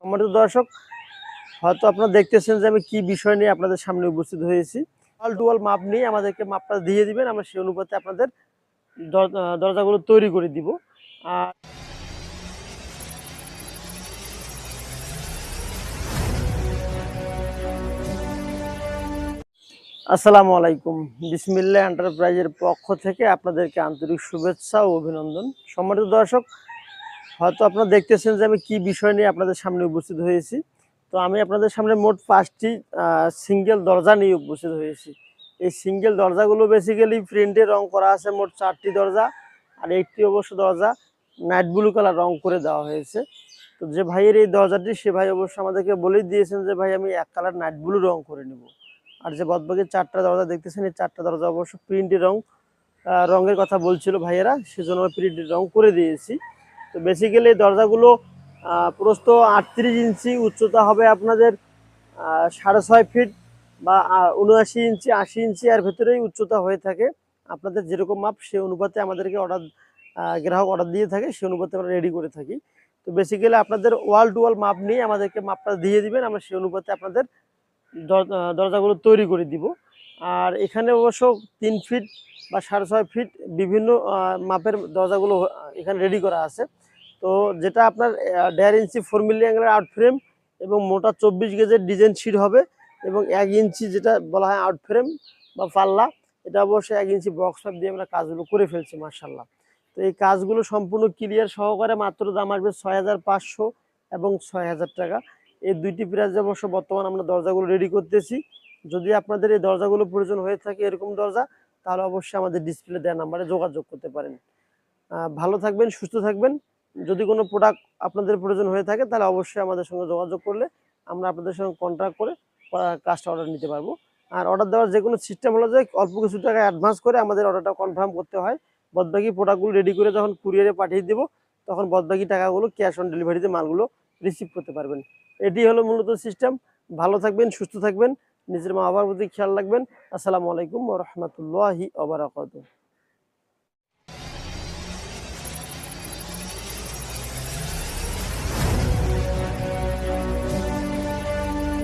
সম্মানিত দর্শক, হয়তো আপনারা দেখতেছেন যে আমি কি বিষয় নিয়ে আপনাদের সামনে উপস্থিত হয়েছি। ওয়াল টু ওয়াল মাপ নিয়ে আমাদেরকে মাপটা দিয়ে দিবেন, আমরা সেই অনুপাতে আপনাদের দরজাগুলো তৈরি করে দিব। আর আসসালামু আলাইকুম, বিসমিল্লাহ এন্টারপ্রাইজের পক্ষ থেকে আপনাদেরকে আন্তরিক শুভেচ্ছা ও অভিনন্দন। সম্মানিত দর্শক, হয়তো আপনারা দেখতেছেন যে আমি কি বিষয় নিয়ে আপনাদের সামনে উপস্থিত হয়েছি। তো আমি আপনাদের সামনে মোট 5টি সিঙ্গেল দরজা নিয়ে উপস্থিত হয়েছি। এই সিঙ্গেল দরজাগুলো বেসিক্যালি প্রিন্টে রং করা আছে মোট 4টি দরজা, আর একটি অবশ্য দরজা নাইট ব্লু কালার রং করে দেওয়া হয়েছে। তো যে ভাইয়ের এই দরজাটি, সে ভাই অবশ্য আমাদেরকে বলেই দিয়েছেন যে ভাই আমি এক কালার নাইট ব্লু রং করে নেব। আর যে বাদবাকি 4টা দরজা দেখতেছেন, এই 4টা দরজা অবশ্য প্রিন্টের রঙের কথা বলছিল ভাইয়েরা, সেজন্য প্রিন্টের রং করে দিয়েছি। তো বেসিক্যালি এই দরজাগুলো প্রস্থ 38 ইঞ্চি, উচ্চতা হবে আপনাদের 6.5 ফিট বা 79 ইঞ্চি, 80 ইঞ্চি এর ভেতরেই উচ্চতা হয়ে থাকে। আপনাদের যেরকম মাপ সেই অনুপাতে আমাদেরকে গ্রাহক অর্ডার দিয়ে থাকে, সেই অনুপাতে আমরা রেডি করে থাকি। তো বেসিক্যালি আপনাদের ওয়াল টু ওয়াল মাপ নিয়ে আমাদেরকে মাপটা দিয়ে দিবেন, আমরা সেই অনুপাতে আপনাদের দরজাগুলো তৈরি করে দিব। আর এখানে অবশ্য 3 ফিট বা 6.5 ফিট বিভিন্ন মাপের দরজাগুলো এখানে রেডি করা আছে। তো যেটা আপনার 1.5 ইঞ্চি 4 মিলি অ্যাঙ্গেলের আউট ফ্রেম এবং মোটা 24 গেজের ডিজাইন শিট হবে, এবং 1 ইঞ্চি যেটা বলা হয় আউট ফ্রেম বা পাল্লা, এটা অবশ্যই 1 ইঞ্চি বক্স পাইপ দিয়ে আমরা কাজগুলো করে ফেলছি মাশাআল্লাহ। তো এই কাজগুলো সম্পূর্ণ ক্লিয়ার সহকারে মাত্র দাম আসবে 6,500 এবং 6,000 টাকা। এই দুইটি প্রাইসে অবশ্য বর্তমান আমরা দরজাগুলো রেডি করতেছি। যদি আপনাদের এই দরজাগুলো প্রয়োজন হয়ে থাকে, এরকম দরজা, তাহলে অবশ্যই আমাদের ডিসপ্লে দেওয়া নাম্বারে যোগাযোগ করতে পারেন। ভালো থাকবেন, সুস্থ থাকবেন। যদি কোনো প্রোডাক্ট আপনাদের প্রয়োজন হয়ে থাকে, তাহলে অবশ্যই আমাদের সঙ্গে যোগাযোগ করলে আমরা আপনাদের সঙ্গে কন্ট্যাক্ট করে কাজটা অর্ডার নিতে পারবো। আর অর্ডার দেওয়ার যে কোনো সিস্টেম হলো যে অল্প কিছু টাকা অ্যাডভান্স করে আমাদের অর্ডারটা কনফার্ম করতে হয়। বাদবাকি প্রোডাক্টগুলো রেডি করে যখন কুরিয়ারে পাঠিয়ে দেবো, তখন বাদবাকি টাকাগুলো ক্যাশ অন ডেলিভারিতে মালগুলো রিসিভ করতে পারবেন। এটি হলো মূলত সিস্টেম। ভালো থাকবেন, সুস্থ থাকবেন, নিজের মা বাবার প্রতি খেয়াল রাখবেন। আসসালামু আলাইকুম ওয়া রাহমাতুল্লাহি ওয়া বারাকাতুহু।